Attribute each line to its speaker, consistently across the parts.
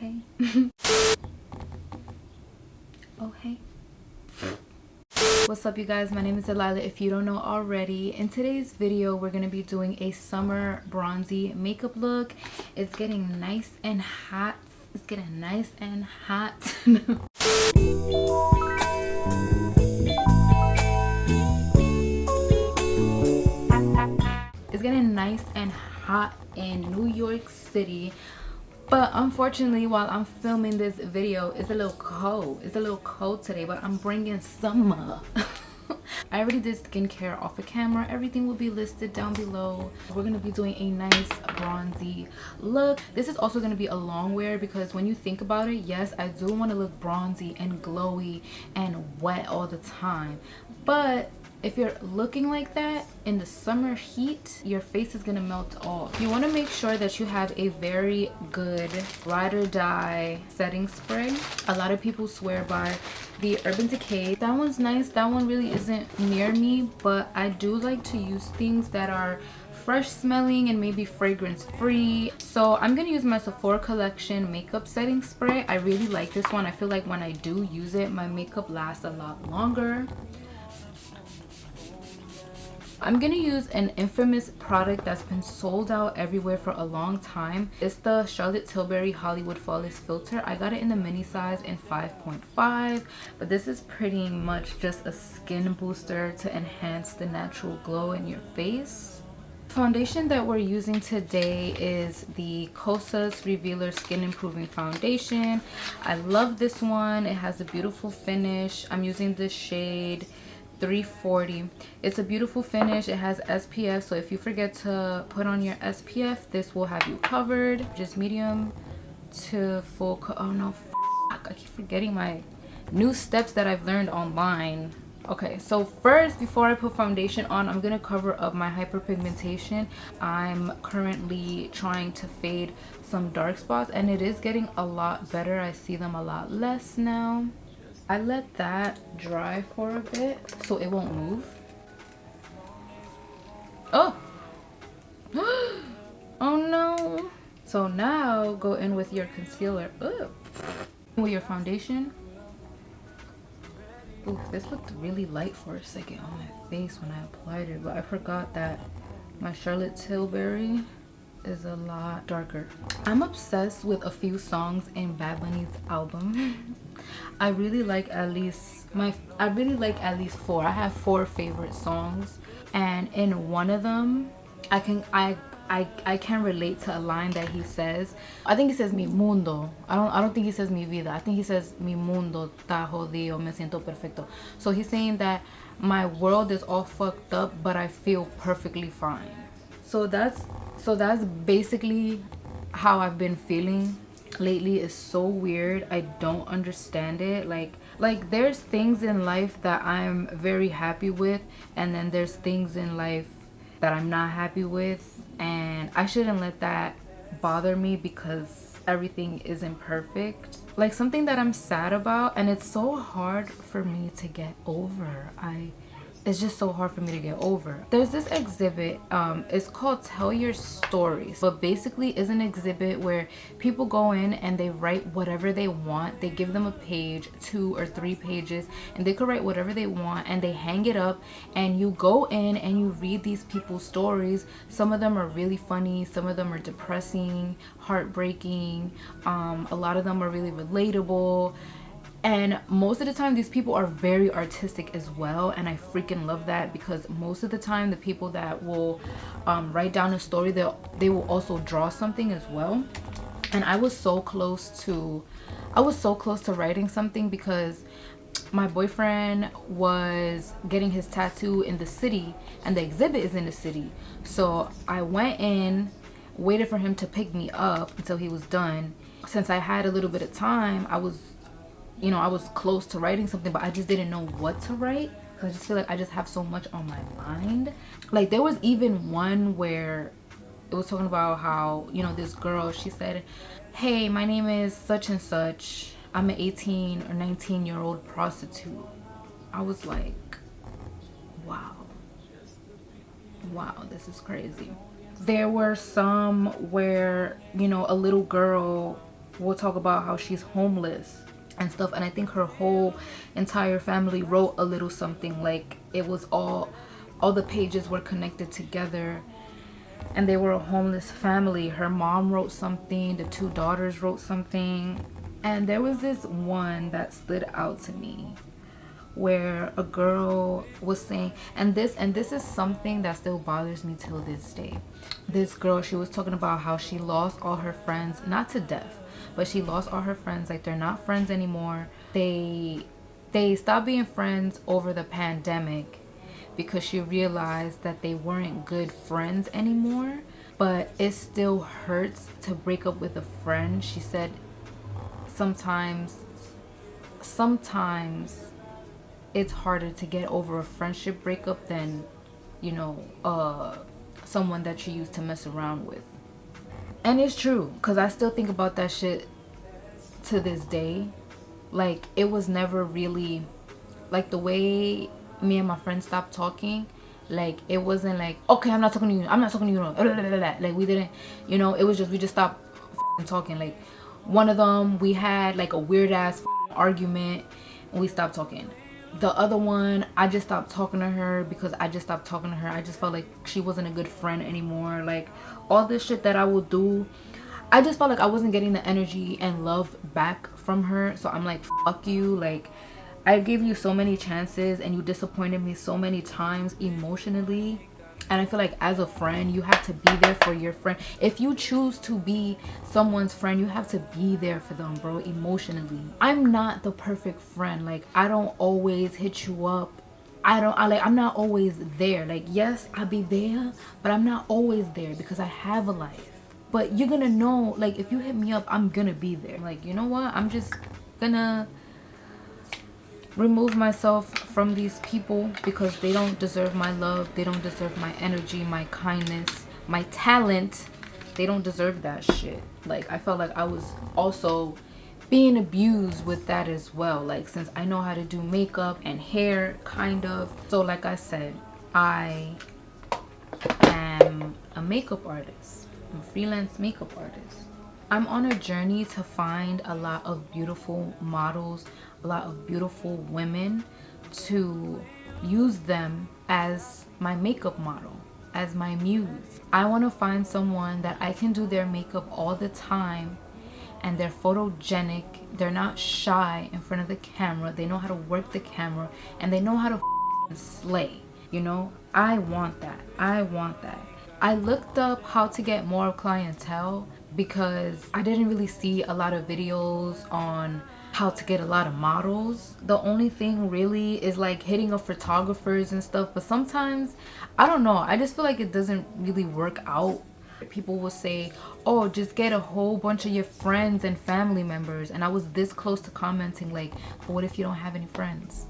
Speaker 1: hey. Oh, hey. What's up, you guys? My name is Delilah, if you don't know already. In today's video, we're going to be doing a summer bronzy makeup look. It's getting nice and hot. It's getting nice and hot. It's getting nice and hot in New York City. But unfortunately, while I'm filming this video, it's a little cold. It's a little cold today, but I'm bringing summer. I already did skincare off of camera. Everything will be listed down below. We're going to be doing a nice bronzy look. This is also going to be a long wear because when you think about it, yes, I do want to look bronzy and glowy and wet all the time. But if you're looking like that in the summer heat, your face is gonna melt off. You want to make sure that you have a very good ride or die setting spray. A lot of people swear by the Urban Decay. That one's nice. That one really isn't near me, but I do like to use things that are fresh smelling and maybe fragrance free. So I'm gonna use my Sephora collection makeup setting spray. I really like this one. I feel like when I do use it, my makeup lasts a lot longer. I'm gonna use an infamous product that's been sold out everywhere for a long time. It's the Charlotte Tilbury Hollywood Flawless Filter. I got it in the mini size in 5.5, but this is pretty much just a skin booster to enhance the natural glow in your face. Foundation that we're using today is the Kosas Revealer Skin Improving Foundation. I love this one. It has a beautiful finish. I'm using the shade 340. It's a beautiful finish. It has SPF, so if you forget to put on your SPF, this will have you covered. Just medium to full. Oh no, I keep forgetting my new steps that I've learned online. Okay, so first, before I put foundation on, I'm gonna cover up my hyperpigmentation. I'm currently trying to fade some dark spots, and it is getting a lot better. I see them a lot less now. I let that dry for a bit so it won't move. Oh! Oh no! So now go in with your concealer. Ugh. With your foundation. Ooh, this looked really light for a second on my face when I applied it, but I forgot that my Charlotte Tilbury is a lot darker. I'm obsessed with a few songs in Bad Bunny's album. I really like at least four. I have 4 favorite songs, and in one of them I can relate to a line that he says. I think he says mi mundo. I don't think he says mi vida. I think he says mi mundo está jodido, me siento perfecto. So he's saying that my world is all fucked up, but I feel perfectly fine. So that's basically how I've been feeling lately. Is so weird. I don't understand it. Like there's things in life that I'm very happy with, and then there's things in life that I'm not happy with, and I shouldn't let that bother me because everything isn't perfect. Like something that I'm sad about, and it's so hard for me to get over. It's just so hard for me to get over. There's this exhibit, it's called Tell Your Stories, but basically is an exhibit where people go in and they write whatever they want. They give them a page, 2 or 3 pages, and they could write whatever they want, and they hang it up, and you go in and you read these people's stories. Some of them are really funny, some of them are depressing, heartbreaking, a lot of them are really relatable. And most of the time these people are very artistic as well, and I freaking love that, because most of the time the people that will write down a story, they will also draw something as well. And I was so close to writing something because my boyfriend was getting his tattoo in the city, and the exhibit is in the city. So I went in, waited for him to pick me up until he was done. Since I had a little bit of time, I was close to writing something, but I just didn't know what to write because I just feel like I just have so much on my mind. Like there was even one where it was talking about how, this girl, she said, hey, my name is such and such. I'm an 18 or 19-year-old prostitute. I was like, wow, this is crazy. There were some where, a little girl will talk about how she's homeless and stuff, and I think her whole entire family wrote a little something, like it was all the pages were connected together and they were a homeless family. Her mom wrote something, the 2 daughters wrote something, and there was this one that stood out to me where a girl was saying, and this is something that still bothers me till this day. This girl, she was talking about how she lost all her friends, not to death, but she lost all her friends. Like, they're not friends anymore. They stopped being friends over the pandemic because she realized that they weren't good friends anymore. But it still hurts to break up with a friend. She said sometimes it's harder to get over a friendship breakup than, you know, someone that you used to mess around with. And it's true, because I still think about that shit to this day. Like, it was never really like the way me and my friends stopped talking. Like, it wasn't like, okay, I'm not talking to you, like, we didn't, you know, it was just, we just stopped talking. Like, one of them, we had like a weird ass argument and we stopped talking. The other one, I just stopped talking to her because I just stopped talking to her. I just felt like she wasn't a good friend anymore. Like, all this shit that I would do, I just felt like I wasn't getting the energy and love back from her. So I'm like, fuck you. Like, I gave you so many chances and you disappointed me so many times emotionally. And I feel like as a friend, you have to be there for your friend. If you choose to be someone's friend, you have to be there for them, bro, emotionally. I'm not the perfect friend. Like, I don't always hit you up. I'm not always there. Like, yes, I'll be there, but I'm not always there because I have a life. But you're gonna know, like, if you hit me up, I'm gonna be there. Like, you know what? I'm just gonna remove myself from these people because they don't deserve my love. They don't deserve my energy, my kindness, my talent. They don't deserve that shit. Like, I felt like I was also being abused with that as well. Like, since I know how to do makeup and hair, kind of. So like I said, I am a makeup artist. I'm a freelance makeup artist. I'm on a journey to find a lot of beautiful models, a lot of beautiful women, to use them as my makeup model, as my muse. I want to find someone that I can do their makeup all the time and they're photogenic. They're not shy in front of the camera. They know how to work the camera and they know how to slay, you know? I want that. I want that. I looked up how to get more clientele because I didn't really see a lot of videos on how to get a lot of models. The only thing really is like hitting up photographers and stuff, but sometimes, I don't know, I just feel like it doesn't really work out. People will say, oh, just get a whole bunch of your friends and family members, and I was this close to commenting like, but what if you don't have any friends?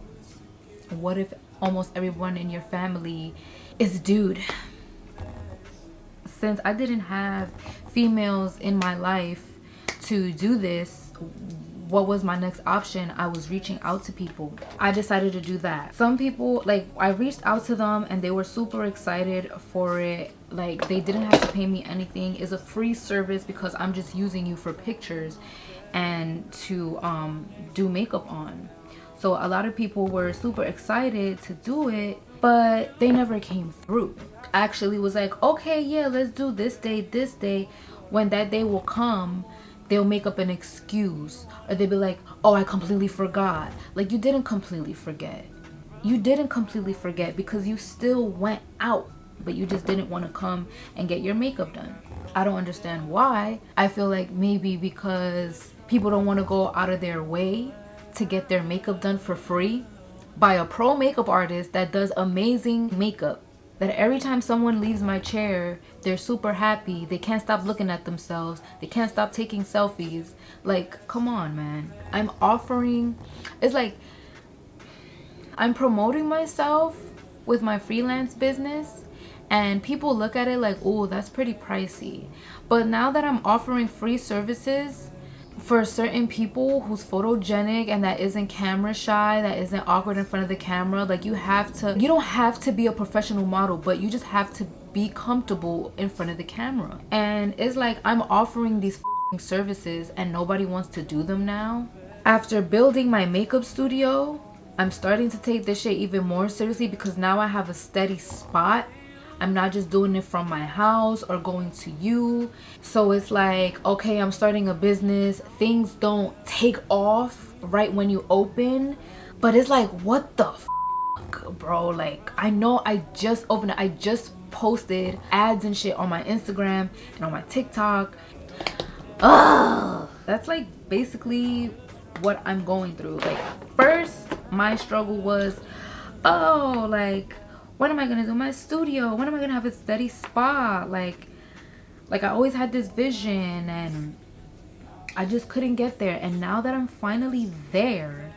Speaker 1: What if almost everyone in your family is a dude? Since I didn't have females in my life to do this, what was my next option? I was reaching out to people. I decided to do that. Some people, like, I reached out to them and they were super excited for it. Like, they didn't have to pay me anything. It's a free service because I'm just using you for pictures and to do makeup on. So a lot of people were super excited to do it, but they never came through. I actually was like, okay, yeah, let's do this day, this day. When that day will come, they'll make up an excuse, or they'll be like, oh, I completely forgot. Like, you didn't completely forget. You didn't completely forget because you still went out, but you just didn't want to come and get your makeup done. I don't understand why. I feel like maybe because people don't want to go out of their way to get their makeup done for free by a pro makeup artist that does amazing makeup. That every time someone leaves my chair, they're super happy. They can't stop looking at themselves. They can't stop taking selfies. Like, come on, man. I'm offering, it's like, I'm promoting myself with my freelance business and people look at it like, oh, that's pretty pricey. But now that I'm offering free services for certain people who's photogenic and that isn't camera shy, that isn't awkward in front of the camera, like, you don't have to be a professional model, but you just have to be comfortable in front of the camera. And it's like, I'm offering these services and nobody wants to do them now. After building my makeup studio, I'm starting to take this shit even more seriously because now I have a steady spot. I'm not just doing it from my house or going to you. So it's like, okay, I'm starting a business. Things don't take off right when you open. But it's like, what the fuck, bro? Like, I know I just opened it. I just posted ads and shit on my Instagram and on my TikTok. Ugh. That's like basically what I'm going through. Like, first, my struggle was, oh, like, when am I gonna do my studio? When am I gonna have a steady spot? Like I always had this vision and I just couldn't get there. And now that I'm finally there,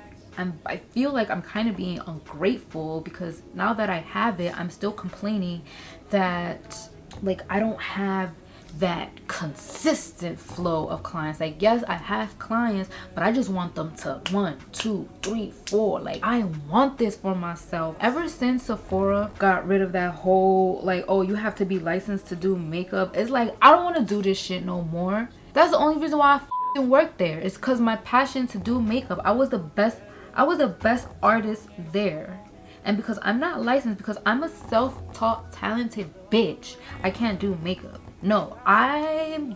Speaker 1: I feel like I'm kind of being ungrateful because now that I have it, I'm still complaining that like I don't have that consistent flow of clients. Like, yes, I have clients, but I just want them to 1, 2, 3, 4. Like, I want this for myself. Ever since Sephora got rid of that whole like, oh, you have to be licensed to do makeup, it's like I don't want to do this shit no more. That's the only reason why I work there. It's because my passion to do makeup. I was the best artist there. And because I'm not licensed, because I'm a self-taught talented bitch, I can't do makeup. No, I'm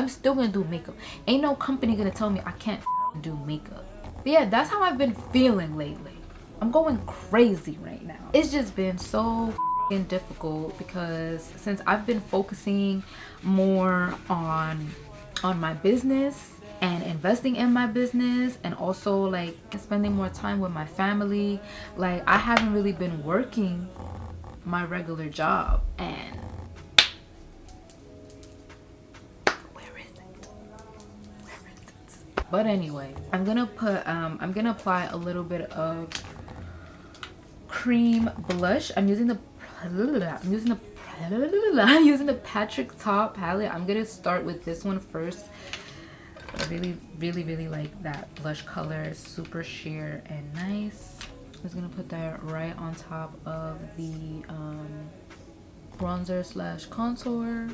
Speaker 1: still gonna do makeup. Ain't no company gonna tell me I can't do makeup. But yeah, that's how I've been feeling lately. I'm going crazy right now. It's just been so difficult because since I've been focusing more on my business and investing in my business and also like spending more time with my family, like I haven't really been working my regular job. And but anyway, I'm gonna apply a little bit of cream blush. I'm using the Patrick Top palette. I'm gonna start with this one first. I really like that blush color. Super sheer and nice. I'm just gonna put that right on top of the bronzer slash contour.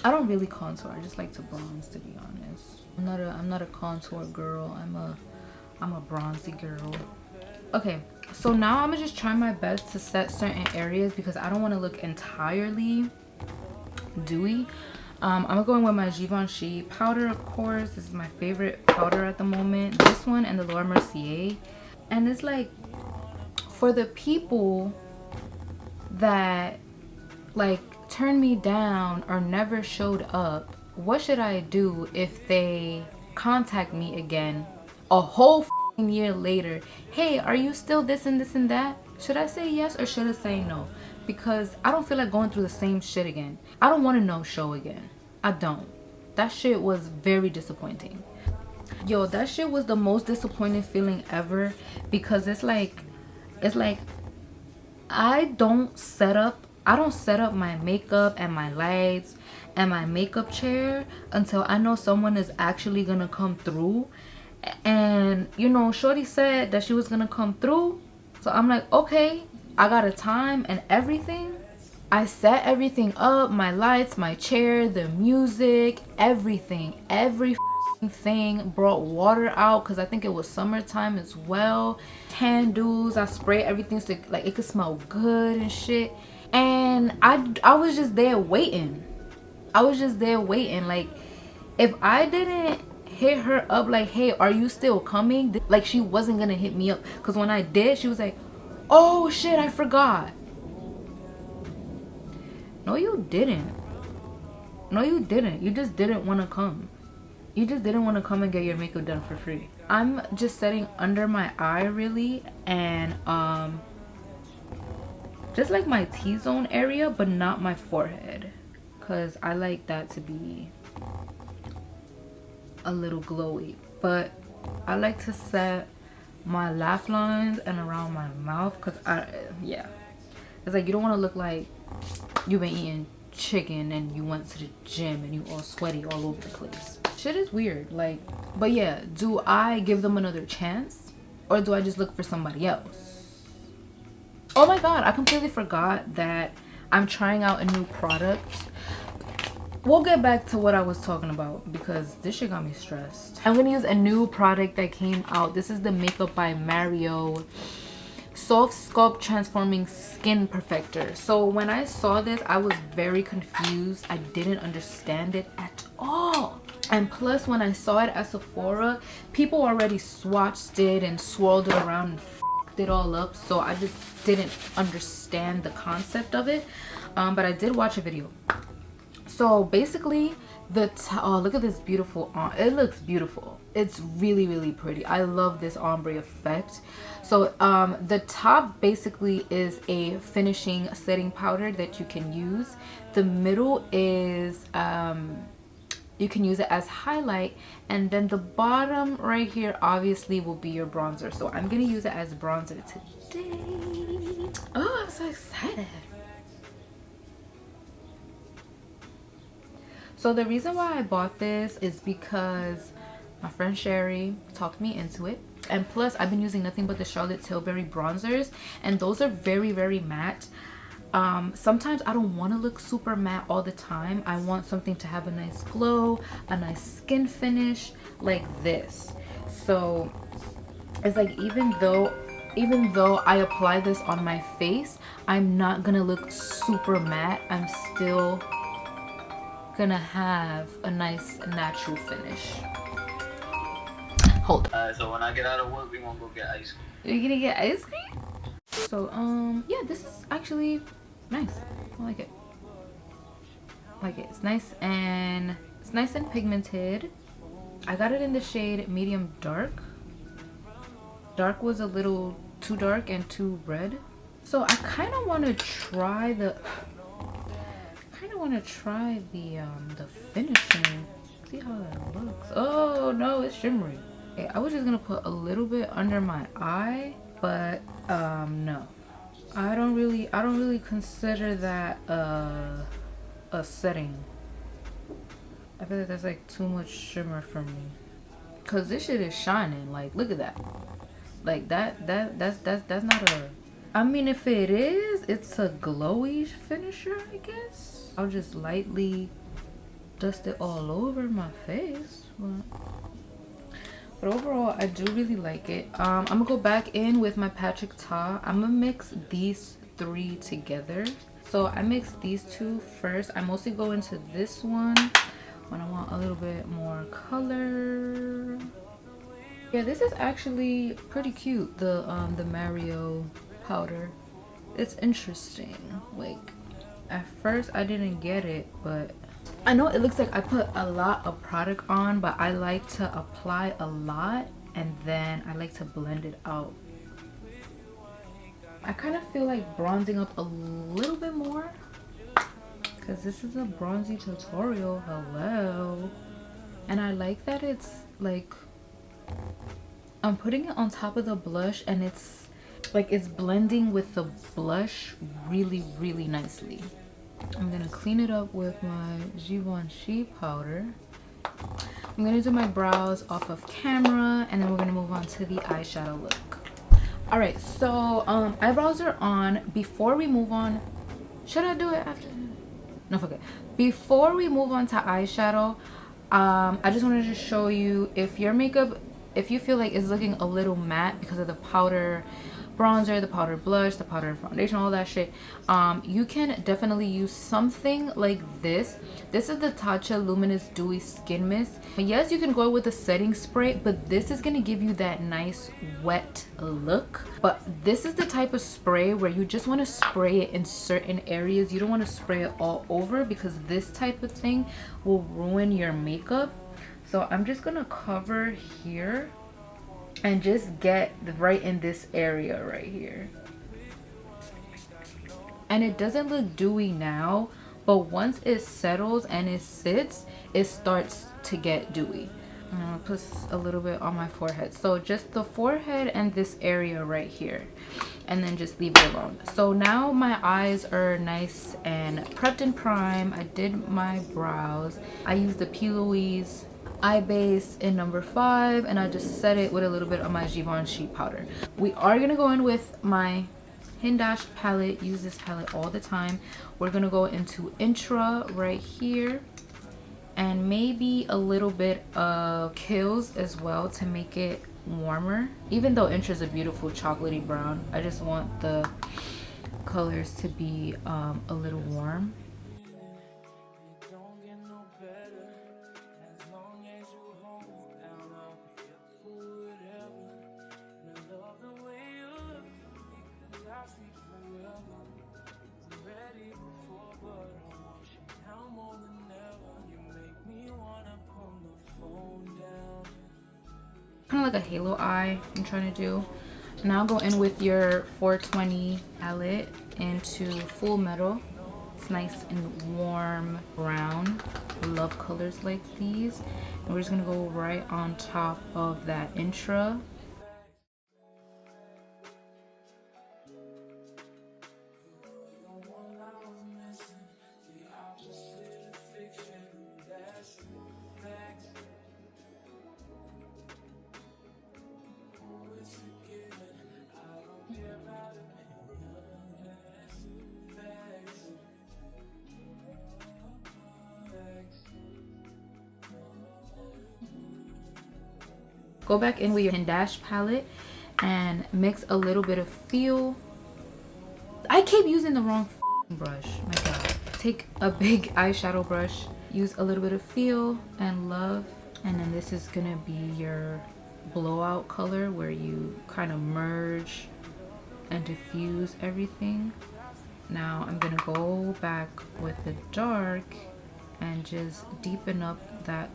Speaker 1: I don't really contour. I just like to bronze, to be honest. I'm not a contour girl. I'm a bronzy girl. Okay, so now I'm gonna just try my best to set certain areas because I don't want to look entirely dewy. I'm going with my Givenchy powder, of course. This is my favorite powder at the moment. This one and the Laura Mercier. And it's like, for the people that like turned me down or never showed up, what should I do if they contact me again a whole year later? Hey, are you still this and this and that? Should I say yes or should I say no? Because I don't feel like going through the same shit again. I don't want to no show again. I don't. That shit was very disappointing. Yo, that shit was the most disappointing feeling ever because it's like I don't set up my makeup and my lights and my makeup chair until I know someone is actually gonna come through. And you know, shorty said that she was gonna come through, so I'm like, okay, I got a time and everything. I set everything up, my lights, my chair, the music, everything, everything. Brought water out because I think it was summertime as well. Candles, I sprayed everything so like it could smell good and shit. And I was just there waiting. Like, if I didn't hit her up like, hey, are you still coming? Like, she wasn't gonna hit me up. Because when I did, she was like, oh shit, I forgot. No, you didn't. No, you didn't. You just didn't want to come. You just didn't want to come and get your makeup done for free. I'm just setting under my eye, really. And just like my T-zone area, but not my forehead, because I like that to be a little glowy. But I like to set my laugh lines and around my mouth because it's like you don't want to look like you've been eating chicken and you went to the gym and you all sweaty all over the place. Shit is weird. Like, but yeah, do I give them another chance or do I just look for somebody else? Oh my god, I completely forgot that I'm trying out a new product. we'll get back to what I was talking about because this shit got me stressed. I'm gonna use a new product that came out. This is the Makeup by Mario Soft Sculpt Transforming Skin Perfector. So when I saw this, I was very confused. I didn't understand it at all. And plus, when I saw it at Sephora, people already swatched it and swirled it around and f***ed it all up. So I just didn't understand the concept of it. But I did watch a video. So basically, oh, look at this beautiful, it looks beautiful. It's really, really pretty. I love this ombre effect. So the top basically is a finishing setting powder that you can use. The middle is you can use it as highlight, and then the bottom right here obviously will be your bronzer. So I'm gonna use it as bronzer today. Oh, I'm so excited. So the reason why I bought this is because my friend Sherry talked me into it. And plus, I've been using nothing but the Charlotte Tilbury bronzers. And those are very, very matte. Sometimes I don't want to look super matte all the time. I want something to have a nice glow, a nice skin finish like this. So it's like even though I apply this on my face, I'm not going to look super matte. I'm still gonna have a nice natural finish. Hold on.
Speaker 2: So when I get out of work, we gonna go get ice cream.
Speaker 1: You're gonna get ice cream? So yeah, this is actually nice. I like it. It's nice and pigmented. I got it in the shade medium dark. Dark was a little too dark and too red. So I kind of want to try the finishing. See how that looks. Oh no, it's shimmery. Okay, I was just gonna put a little bit under my eye, but no, I don't really consider that a setting. I feel like that's like too much shimmer for me, cause this shit is shining. Like, look at that. Like that's not a, I mean, if it is, it's a glowy finisher, I guess. I'll just lightly dust it all over my face. But overall, I do really like it. I'm gonna go back in with my Patrick Ta. I'm gonna mix these three together. So I mix these two first. I mostly go into this one when I want a little bit more color. Yeah, this is actually pretty cute. The Mario powder. It's interesting. Like, at first I didn't get it, but I know it looks like I put a lot of product on, but I like to apply a lot and then I like to blend it out. I kind of feel like bronzing up a little bit more because this is a bronzy tutorial. Hello. And I like that it's like I'm putting it on top of the blush and it's like it's blending with the blush really, really nicely. I'm gonna clean it up with my Givenchy powder. I'm gonna do my brows off of camera and then we're gonna move on to the eyeshadow look. All right, so eyebrows are on. Before we move on, should I do it after? No, forget. Before we move on to eyeshadow, I just wanted to show you, if your makeup, if you feel like it's looking a little matte because of the powder bronzer, the powder blush, the powder foundation, all that shit, you can definitely use something like this. This is the Tatcha Luminous Dewy Skin Mist. Yes, you can go with a setting spray, but this is gonna give you that nice wet look. But this is the type of spray where you just want to spray it in certain areas. You don't want to spray it all over because this type of thing will ruin your makeup. So I'm just gonna cover here and just get right in this area right here. And it doesn't look dewy now, but once it settles and it sits, it starts to get dewy. I'm gonna put a little bit on my forehead. So just the forehead and this area right here, and then just leave it alone. So now my eyes are nice and prepped and primed. I did my brows. I used the P. Louise eye base in number 5 and I just set it with a little bit of my Givenchy powder. We are gonna go in with my Hindash palette. Use this palette all the time. We're gonna go into Intra right here. and maybe a little bit of Kills as well to make it warmer. Even though Inch is a beautiful chocolatey brown, I just want the colors to be a little warm. Kind of like a halo eye I'm trying to do. Now go in with your 420 palette into Full Metal. It's nice and warm brown. I love colors like these. And we're just gonna go right on top of that Intra. Go back in with your Hindash palette and mix a little bit of Feel. I keep using the wrong brush, my god. Take a big eyeshadow brush, use a little bit of Feel and Love, and then this is gonna be your blowout color where you kind of merge and diffuse everything. Now I'm gonna go back with the dark and just deepen up that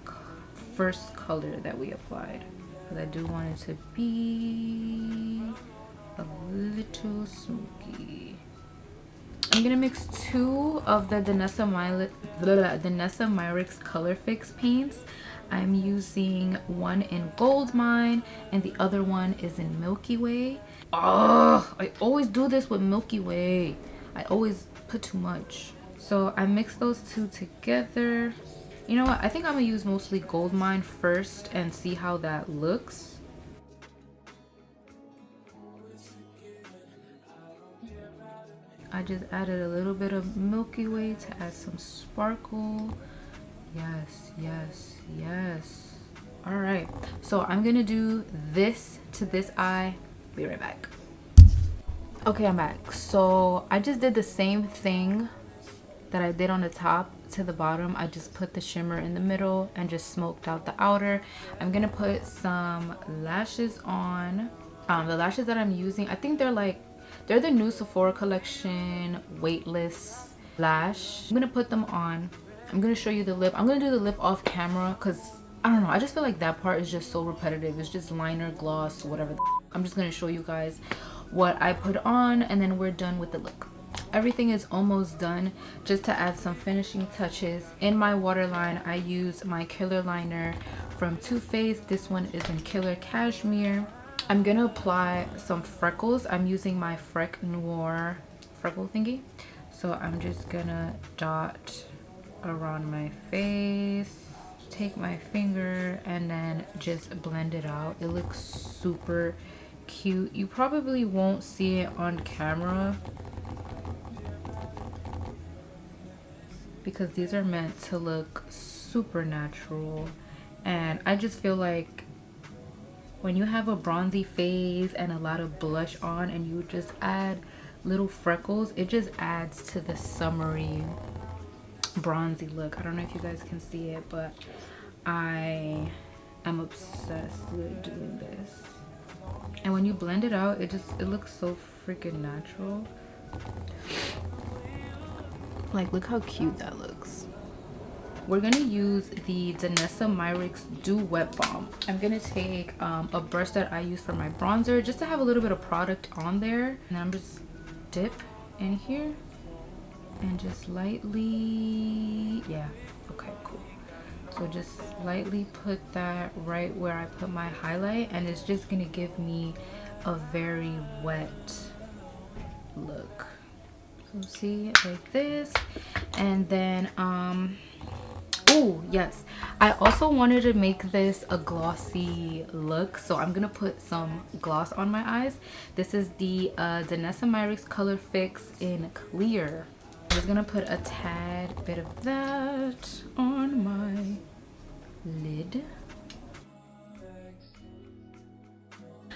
Speaker 1: first color that we applied. I do want it to be a little smoky. I'm gonna mix 2 of the Danessa Myricks Color Fix paints. I'm using one in Gold Mine and the other one is in Milky Way. Oh, I always do this with Milky Way. I always put too much. So I mix those 2 together. You know what? I think I'm gonna use mostly Gold Mine first and see how that looks. I just added a little bit of Milky Way to add some sparkle. Yes, yes, yes. All right, so I'm gonna do this to this eye. Be right back. Okay, I'm back. So I just did the same thing that I did on the top to the bottom. I just put the shimmer in the middle and just smoked out the outer. I'm gonna put some lashes on. The lashes that I'm using, I think they're the new Sephora collection weightless lash. I'm gonna put them on. I'm gonna show you the lip. I'm gonna do the lip off camera because I don't know, I just feel like that part is just so repetitive. It's just liner, gloss, whatever. I'm just gonna show you guys what I put on and then we're done with the look. Everything is almost done. Just to add some finishing touches, in my waterline I use my Killer liner from Too Faced. This one is in Killer Cashmere. I'm gonna apply some freckles. I'm using my Freck Noir freckle thingy. So I'm just gonna dot around my face, take my finger and then just blend it out. It looks super cute. You probably won't see it on camera because these are meant to look super natural, and I just feel like when you have a bronzy face and a lot of blush on and you just add little freckles, it just adds to the summery bronzy look. I don't know if you guys can see it, but I am obsessed with doing this. And when you blend it out, it looks so freaking natural. Like, look how cute that looks. We're gonna use the Danessa Myricks Dew Wet Balm. I'm gonna take a brush that I use for my bronzer just to have a little bit of product on there. And I'm just dip in here and just lightly, yeah, okay, cool. So just lightly put that right where I put my highlight, and it's just gonna give me a very wet look. So see, like this. And then oh yes, I also wanted to make this a glossy look, so I'm gonna put some gloss on my eyes. This is the Danessa Myricks Color Fix in Clear. I'm just gonna put a tad bit of that on my lid.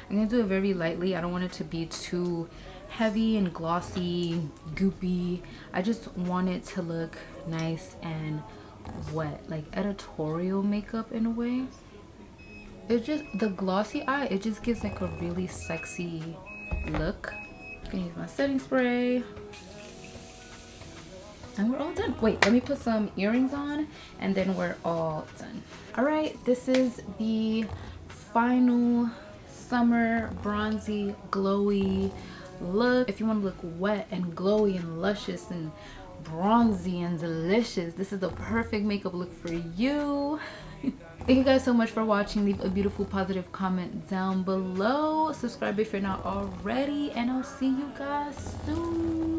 Speaker 1: I'm gonna do it very lightly. I don't want it to be too heavy and glossy, goopy. I just want it to look nice and wet, like editorial makeup in a way. It just, the glossy eye, it just gives like a really sexy look. I'm gonna use my setting spray. And we're all done. Wait, let me put some earrings on and then we're all done. All right, this is the final summer bronzy glowy look. If you want to look wet and glowy and luscious and bronzy and delicious, this is the perfect makeup look for you. Thank you guys so much for watching. Leave a beautiful positive comment down below. Subscribe if you're not already, and I'll see you guys soon.